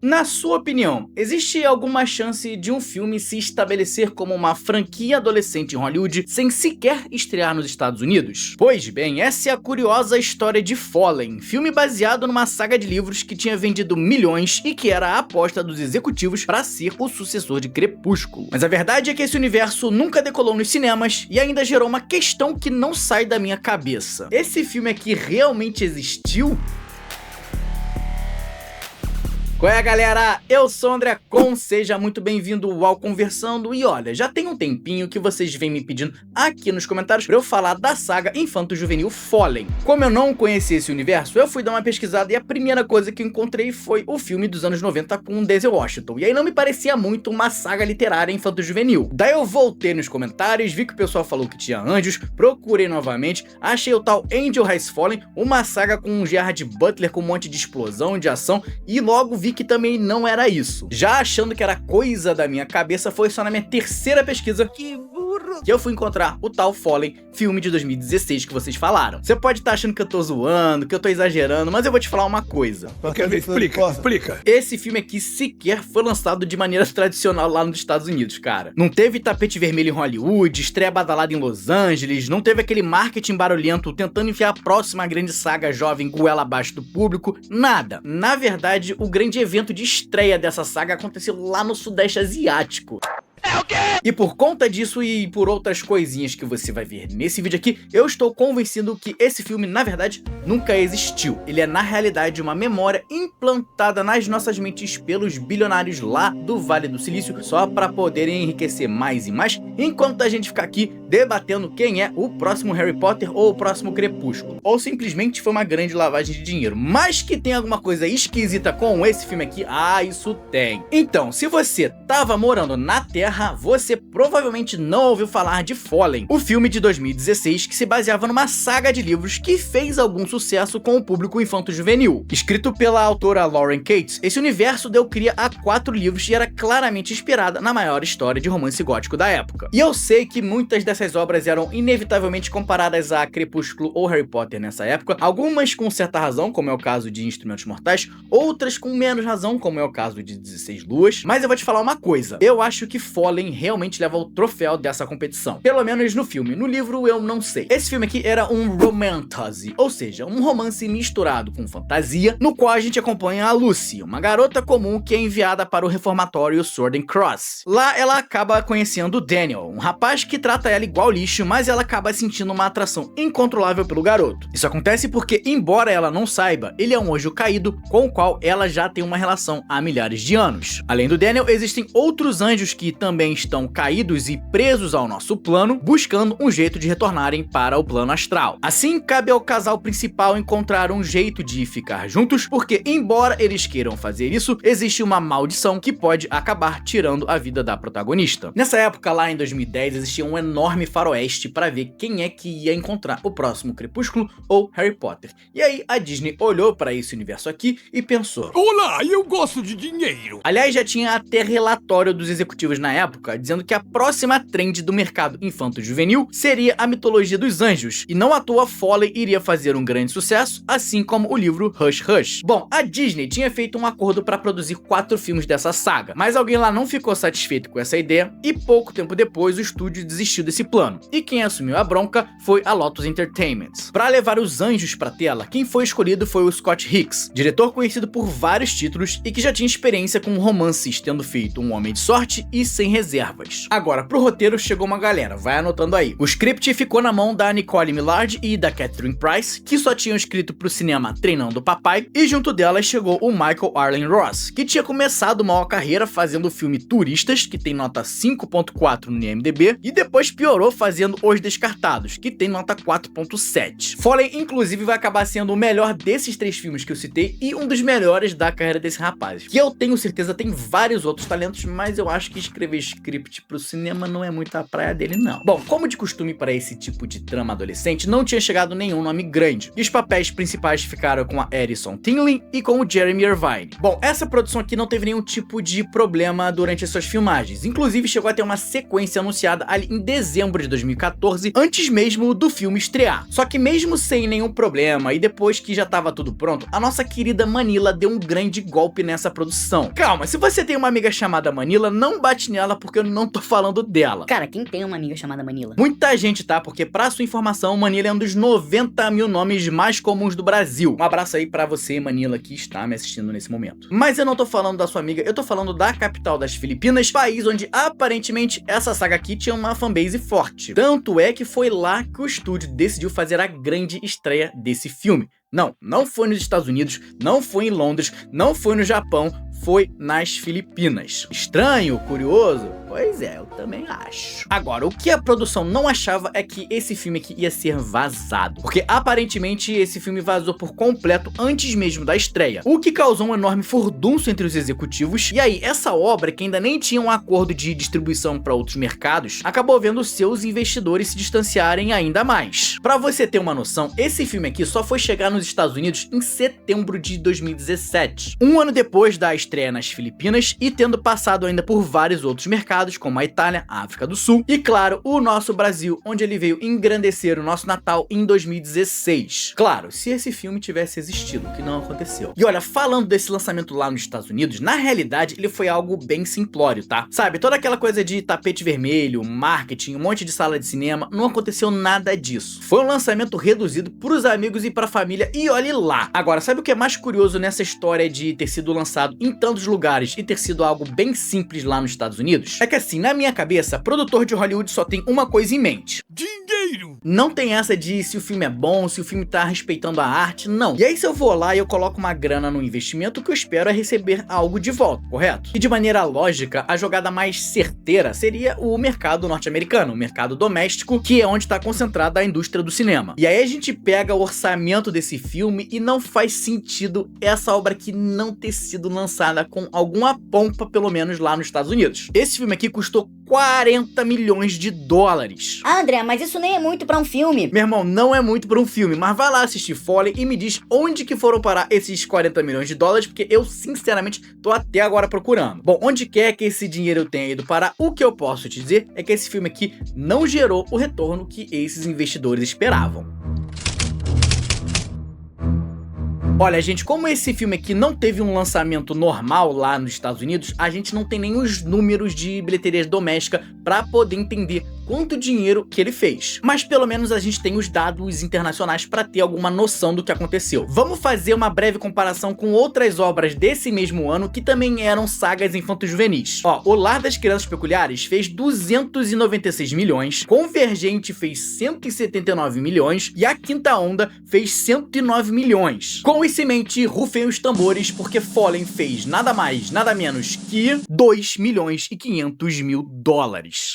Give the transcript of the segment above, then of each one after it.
Na sua opinião, existe alguma chance de um filme se estabelecer como uma franquia adolescente em Hollywood sem sequer estrear nos Estados Unidos? Pois bem, essa é a curiosa história de Fallen, filme baseado numa saga de livros que tinha vendido milhões e que era a aposta dos executivos para ser o sucessor de Crepúsculo. Mas a verdade é que esse universo nunca decolou nos cinemas e ainda gerou uma questão que não sai da minha cabeça. Esse filme aqui realmente existiu? Qual é, galera? Eu sou o André Con, seja muito bem-vindo ao Conversando. E olha, já tem um tempinho que vocês vêm me pedindo aqui nos comentários pra eu falar da saga infanto-juvenil Fallen. Como eu não conhecia esse universo, eu fui dar uma pesquisada e a primeira coisa que eu encontrei foi o filme dos anos 90 com Denzel Washington. E aí não me parecia muito uma saga literária infanto-juvenil. Daí eu voltei nos comentários, vi que o pessoal falou que tinha anjos, procurei novamente, achei o tal Angel Has Fallen, uma saga com um Gerard Butler com um monte de explosão, de ação, e logo vi que também não era isso. Já achando que era coisa da minha cabeça, foi só na minha terceira pesquisa que eu fui encontrar o tal Fallen, filme de 2016 que vocês falaram. Você pode estar achando que eu tô zoando, que eu tô exagerando, mas eu vou te falar uma coisa. Explica. Esse filme aqui sequer foi lançado de maneira tradicional lá nos Estados Unidos, cara. Não teve tapete vermelho em Hollywood, estreia badalada em Los Angeles, não teve aquele marketing barulhento tentando enfiar a próxima grande saga jovem goela abaixo do público, nada. Na verdade, o grande evento de estreia dessa saga aconteceu lá no Sudeste Asiático. É o quê? E por conta disso e por outras coisinhas que você vai ver nesse vídeo aqui, eu estou convencido que esse filme, na verdade, nunca existiu. Ele é, na realidade, uma memória implantada nas nossas mentes pelos bilionários lá do Vale do Silício, só para poderem enriquecer mais e mais, enquanto a gente ficar aqui debatendo quem é o próximo Harry Potter ou o próximo Crepúsculo. Ou simplesmente foi uma grande lavagem de dinheiro. Mas que tem alguma coisa esquisita com esse filme aqui, isso tem. Então, se você tava morando na Terra, você provavelmente não ouviu falar de Fallen, o filme de 2016 que se baseava numa saga de livros que fez algum sucesso com o público infanto-juvenil. Escrito pela autora Lauren Cates, esse universo deu cria a 4 livros e era claramente inspirada na maior história de romance gótico da época. E eu sei que muitas dessas obras eram inevitavelmente comparadas a Crepúsculo ou Harry Potter nessa época, algumas com certa razão, como é o caso de Instrumentos Mortais, outras com menos razão, como é o caso de 16 Luas, mas eu vou te falar uma coisa, eu acho que Fallen realmente leva o troféu dessa competição. Pelo menos no filme. No livro eu não sei. Esse filme aqui era um romantasy, ou seja, um romance misturado com fantasia, no qual a gente acompanha a Lucy, uma garota comum que é enviada para o reformatório Sword and Cross. Lá ela acaba conhecendo o Daniel, um rapaz que trata ela igual lixo, mas ela acaba sentindo uma atração incontrolável pelo garoto. Isso acontece porque, embora ela não saiba, ele é um anjo caído com o qual ela já tem uma relação há milhares de anos. Além do Daniel, existem outros anjos que também estão caídos e presos ao nosso plano, buscando um jeito de retornarem para o plano astral. Assim, cabe ao casal principal encontrar um jeito de ficar juntos, porque embora eles queiram fazer isso, existe uma maldição que pode acabar tirando a vida da protagonista. Nessa época, lá em 2010, existia um enorme faroeste para ver quem é que ia encontrar o próximo Crepúsculo ou Harry Potter. E aí a Disney olhou para esse universo aqui e pensou: olá, eu gosto de dinheiro. Aliás, já tinha até relatório dos executivos na época dizendo que a próxima trend do mercado infanto-juvenil seria a mitologia dos anjos, e não à toa Fallen iria fazer um grande sucesso, assim como o livro Hush Hush. Bom, a Disney tinha feito um acordo para produzir 4 filmes dessa saga, mas alguém lá não ficou satisfeito com essa ideia, e pouco tempo depois o estúdio desistiu desse plano, e quem assumiu a bronca foi a Lotus Entertainment. Para levar os anjos para tela, quem foi escolhido foi o Scott Hicks, diretor conhecido por vários títulos e que já tinha experiência com romances, tendo feito Um Homem de Sorte e Sem Reservas. Agora, pro roteiro chegou uma galera, vai anotando aí. O script ficou na mão da Nicole Millard e da Catherine Price, que só tinham escrito pro cinema Treinando o Papai, e junto delas chegou o Michael Arlen Ross, que tinha começado uma carreira fazendo o filme Turistas, que tem nota 5.4 no IMDb, e depois piorou fazendo Os Descartados, que tem nota 4.7. Fallen, inclusive, vai acabar sendo o melhor desses 3 filmes que eu citei e um dos melhores da carreira desse rapaz, que eu tenho certeza tem vários outros talentos talentos, mas eu acho que escrever script pro cinema não é muito a praia dele, não. Bom, como de costume para esse tipo de trama adolescente, não tinha chegado nenhum nome grande, e os papéis principais ficaram com a Addison Tinley e com o Jeremy Irvine. Bom, essa produção aqui não teve nenhum tipo de problema durante as suas filmagens, inclusive chegou a ter uma sequência anunciada ali em dezembro de 2014, antes mesmo do filme estrear. Só que mesmo sem nenhum problema, e depois que já tava tudo pronto, a nossa querida Manila deu um grande golpe nessa produção. Calma, se você tem uma amiga chamada Manila, não bate nela porque eu não tô falando dela. Cara, quem tem uma amiga chamada Manila? Muita gente, tá? Porque pra sua informação, Manila é um dos 90 mil nomes mais comuns do Brasil. Um abraço aí pra você, Manila, que está me assistindo nesse momento. Mas eu não tô falando da sua amiga, eu tô falando da capital das Filipinas, país onde aparentemente essa saga aqui tinha uma fanbase forte. Tanto é que foi lá que o estúdio decidiu fazer a grande estreia desse filme. Não foi nos Estados Unidos, não foi em Londres, não foi no Japão, foi nas Filipinas. Estranho, curioso? Pois é, eu também acho. Agora, o que a produção não achava é que esse filme aqui ia ser vazado, porque aparentemente esse filme vazou por completo antes mesmo da estreia, o que causou um enorme furdunço entre os executivos, e aí essa obra, que ainda nem tinha um acordo de distribuição para outros mercados, acabou vendo seus investidores se distanciarem ainda mais. Pra você ter uma noção, esse filme aqui só foi chegar nos Estados Unidos em setembro de 2017, um ano depois da estreia nas Filipinas e tendo passado ainda por vários outros mercados, como a Itália, a África do Sul e, claro, o nosso Brasil, onde ele veio engrandecer o nosso Natal em 2016. Claro, se esse filme tivesse existido, o que não aconteceu. E olha, falando desse lançamento lá nos Estados Unidos, na realidade ele foi algo bem simplório, tá? Sabe, toda aquela coisa de tapete vermelho, marketing, um monte de sala de cinema, não aconteceu nada disso. Foi um lançamento reduzido pros amigos e pra família e olhe lá. Agora, sabe o que é mais curioso nessa história de ter sido lançado em tantos lugares e ter sido algo bem simples lá nos Estados Unidos? É que assim, na minha cabeça, produtor de Hollywood só tem uma coisa em mente: dinheiro! Não tem essa de se o filme é bom, se o filme tá respeitando a arte, não. E aí se eu vou lá e eu coloco uma grana no investimento, o que eu espero é receber algo de volta, correto? E de maneira lógica, a jogada mais certeira seria o mercado norte-americano, o mercado doméstico, que é onde tá concentrada a indústria do cinema. E aí a gente pega o orçamento desse filme e não faz sentido essa obra aqui não ter sido lançada com alguma pompa, pelo menos lá nos Estados Unidos. Esse filme aqui custou 40 milhões de dólares. Ah, André, mas isso nem é muito pra um filme. Meu irmão, não é muito pra um filme, mas vai lá assistir Foley e me diz onde que foram parar esses 40 milhões de dólares, porque eu sinceramente tô até agora procurando. Bom, onde quer que esse dinheiro tenha ido parar, o que eu posso te dizer é que esse filme aqui não gerou o retorno que esses investidores esperavam. Olha, gente, como esse filme aqui não teve um lançamento normal lá nos Estados Unidos, a gente não tem nem os números de bilheteria doméstica pra poder entender quanto dinheiro que ele fez. Mas pelo menos a gente tem os dados internacionais pra ter alguma noção do que aconteceu. Vamos fazer uma breve comparação com outras obras desse mesmo ano que também eram sagas infanto-juvenis. Ó, O Lar das Crianças Peculiares fez 296 milhões, Convergente fez 179 milhões e A Quinta Onda fez 109 milhões. Com isso em mente, rufem os tambores, porque Fallen fez nada mais, nada menos que 2 milhões e 500 mil dólares.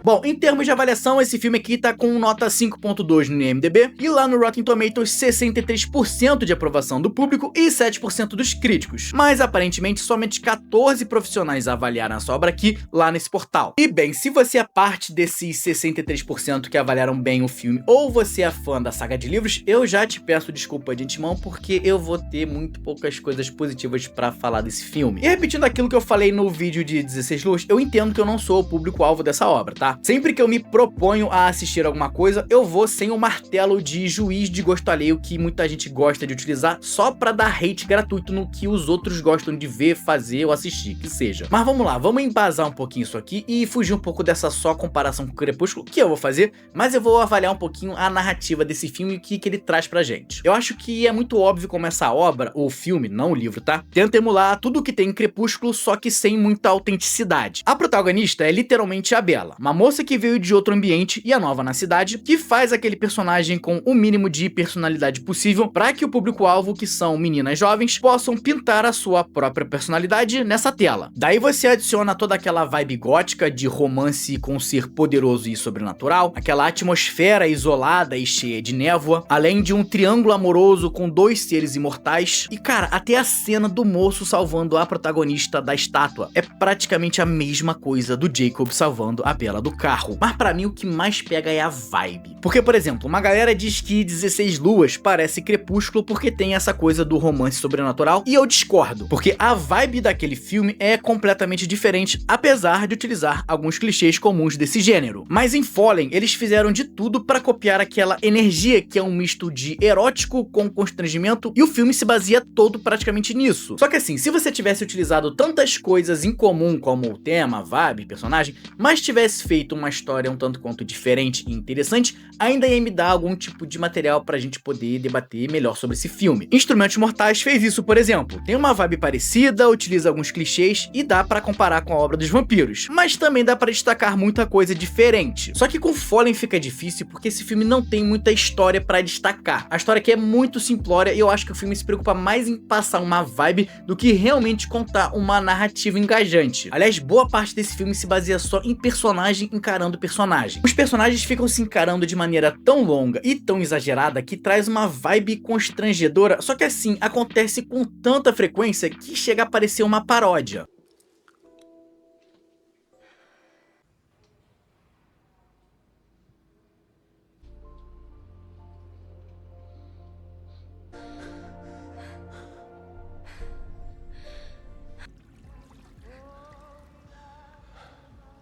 Bom, em termos de avaliação, esse filme aqui tá com nota 5.2 no IMDb e lá no Rotten Tomatoes 63% de aprovação do público e 7% dos críticos. Mas aparentemente somente 14 profissionais avaliaram essa obra aqui lá nesse portal. E bem, se você é parte desses 63% que avaliaram bem o filme ou você é fã da saga de livros, eu já te peço desculpa de antemão porque eu vou ter muito poucas coisas positivas pra falar desse filme. E repetindo aquilo que eu falei no vídeo de 16 Luz, eu entendo que eu não sou o público-alvo dessa obra, tá? Sempre que eu me proponho a assistir alguma coisa, eu vou sem o martelo de juiz de gosto alheio que muita gente gosta de utilizar só pra dar hate gratuito no que os outros gostam de ver, fazer ou assistir, que seja. Mas vamos lá, vamos embasar um pouquinho isso aqui e fugir um pouco dessa só comparação com o Crepúsculo, que eu vou fazer, mas eu vou avaliar um pouquinho a narrativa desse filme e o que ele traz pra gente. Eu acho que é muito óbvio como essa obra, ou filme, não o livro, tá? Tenta emular tudo que tem em Crepúsculo, só que sem muita autenticidade. A protagonista é literalmente a Bella, uma moça que veio de outro ambiente e a nova na cidade, que faz aquele personagem com o mínimo de personalidade possível para que o público-alvo, que são meninas jovens, possam pintar a sua própria personalidade nessa tela. Daí você adiciona toda aquela vibe gótica de romance com um ser poderoso e sobrenatural, aquela atmosfera isolada e cheia de névoa, além de um triângulo amoroso com dois seres imortais, e cara, até a cena do moço salvando a protagonista da estátua é praticamente a mesma coisa do Jacob salvando a Bella do carro. Mas pra mim o que mais pega é a vibe. Porque, por exemplo, uma galera diz que 16 Luas parece Crepúsculo porque tem essa coisa do romance sobrenatural, e eu discordo, porque a vibe daquele filme é completamente diferente, apesar de utilizar alguns clichês comuns desse gênero. Mas em Fallen, eles fizeram de tudo pra copiar aquela energia que é um misto de erótico com constrangimento, e o filme se baseia todo praticamente nisso. Só que assim, se você tivesse utilizado tantas coisas em comum como o tema, vibe, personagem, mas tivesse feito uma história um tanto quanto diferente e interessante, ainda ia me dar algum tipo de material pra gente poder debater melhor sobre esse filme. Instrumentos Mortais fez isso, por exemplo. Tem uma vibe parecida, utiliza alguns clichês e dá pra comparar com a obra dos vampiros, mas também dá pra destacar muita coisa diferente. Só que com Fallen fica difícil porque esse filme não tem muita história pra destacar. A história aqui é muito simplória e eu acho que o filme se preocupa mais em passar uma vibe do que realmente contar uma narrativa engajante. Aliás, boa parte desse filme se baseia só em personagem encarando personagem. Os personagens ficam se encarando de maneira tão longa e tão exagerada que traz uma vibe constrangedora, só que assim, acontece com tanta frequência que chega a parecer uma paródia.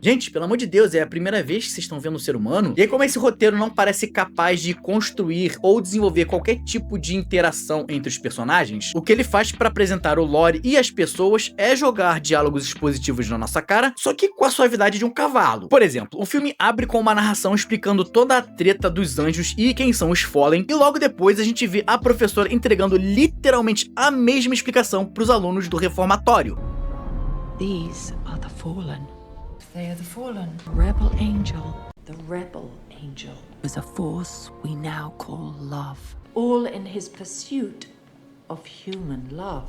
Gente, pelo amor de Deus, é a primeira vez que vocês estão vendo um ser humano? E aí, como esse roteiro não parece capaz de construir ou desenvolver qualquer tipo de interação entre os personagens, o que ele faz para apresentar o lore e as pessoas é jogar diálogos expositivos na nossa cara, só que com a suavidade de um cavalo. Por exemplo, o filme abre com uma narração explicando toda a treta dos anjos e quem são os Fallen, e logo depois a gente vê a professora entregando literalmente a mesma explicação para os alunos do reformatório. These are the fallen. They are the fallen. Rebel angel. The rebel angel is a force we now call love. All in his pursuit of human love.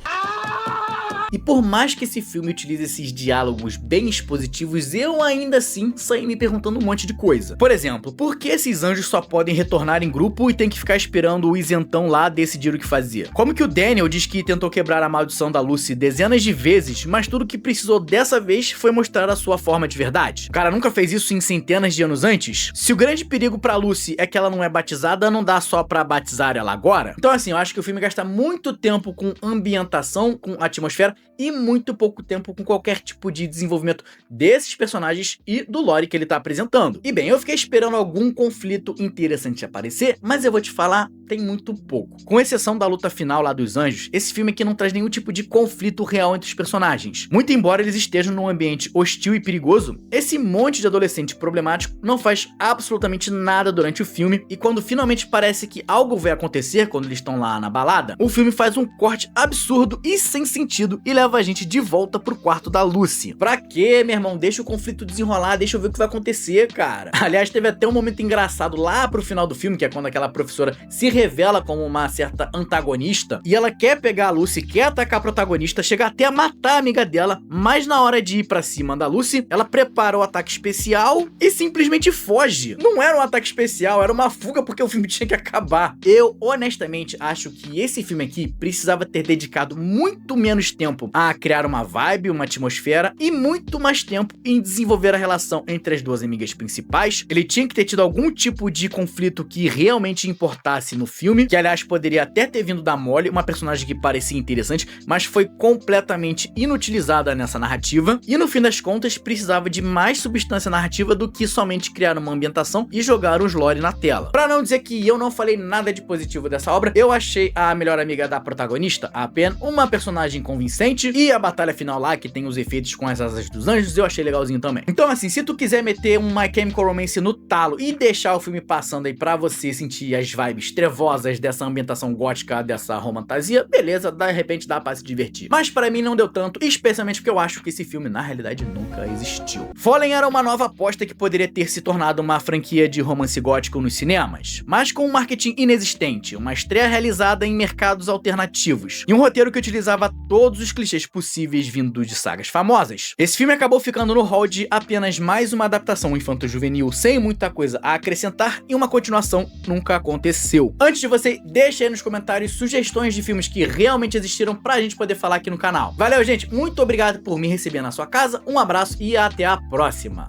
E por mais que esse filme utilize esses diálogos bem expositivos, eu ainda assim saí me perguntando um monte de coisa. Por exemplo, por que esses anjos só podem retornar em grupo e tem que ficar esperando o isentão lá decidir o que fazer? Como que o Daniel diz que tentou quebrar a maldição da Lucy dezenas de vezes, mas tudo que precisou dessa vez foi mostrar a sua forma de verdade? O cara nunca fez isso em centenas de anos antes? Se o grande perigo pra Lucy é que ela não é batizada, não dá só pra batizar ela agora? Então assim, eu acho que o filme gasta muito tempo com ambientação, com atmosfera, e muito pouco tempo com qualquer tipo de desenvolvimento desses personagens e do lore que ele tá apresentando. E bem, eu fiquei esperando algum conflito interessante aparecer, mas eu vou te falar, tem muito pouco. Com exceção da luta final lá dos anjos, esse filme aqui não traz nenhum tipo de conflito real entre os personagens. Muito embora eles estejam num ambiente hostil e perigoso, esse monte de adolescente problemático não faz absolutamente nada durante o filme, e quando finalmente parece que algo vai acontecer quando eles estão lá na balada, o filme faz um corte absurdo e sem sentido e leva a gente de volta pro quarto da Lucy. Pra quê, meu irmão? Deixa o conflito desenrolar, deixa eu ver o que vai acontecer, cara. Aliás, teve até um momento engraçado lá pro final do filme, que é quando aquela professora se revela como uma certa antagonista, e ela quer pegar a Lucy, quer atacar a protagonista, chega até a matar a amiga dela, mas na hora de ir pra cima da Lucy, ela prepara o ataque especial e simplesmente foge. Não era um ataque especial, era uma fuga porque o filme tinha que acabar. Eu, honestamente, acho que esse filme aqui precisava ter dedicado muito menos tempo a criar uma vibe, uma atmosfera e muito mais tempo em desenvolver a relação entre as duas amigas principais. Ele tinha que ter tido algum tipo de conflito que realmente importasse no filme, que aliás poderia até ter vindo da Molly, uma personagem que parecia interessante, mas foi completamente inutilizada nessa narrativa, e no fim das contas precisava de mais substância narrativa do que somente criar uma ambientação e jogar os lore na tela. Pra não dizer que eu não falei nada de positivo dessa obra, eu achei a melhor amiga da protagonista, a Pen, uma personagem convincente, e a batalha final lá, que tem os efeitos com as asas dos anjos, eu achei legalzinho também. Então assim, se tu quiser meter um My Chemical Romance no talo e deixar o filme passando aí pra você sentir as vibes trevosas nervosas dessa ambientação gótica, dessa romantasia, beleza, de repente dá pra se divertir. Mas pra mim não deu tanto, especialmente porque eu acho que esse filme na realidade nunca existiu. Fallen era uma nova aposta que poderia ter se tornado uma franquia de romance gótico nos cinemas, mas com um marketing inexistente, uma estreia realizada em mercados alternativos, e um roteiro que utilizava todos os clichês possíveis vindos de sagas famosas. Esse filme acabou ficando no hall de apenas mais uma adaptação infanto-juvenil sem muita coisa a acrescentar, e uma continuação nunca aconteceu. Antes de você, deixa aí nos comentários sugestões de filmes que realmente existiram pra gente poder falar aqui no canal. Valeu, gente, muito obrigado por me receber na sua casa, um abraço e até a próxima!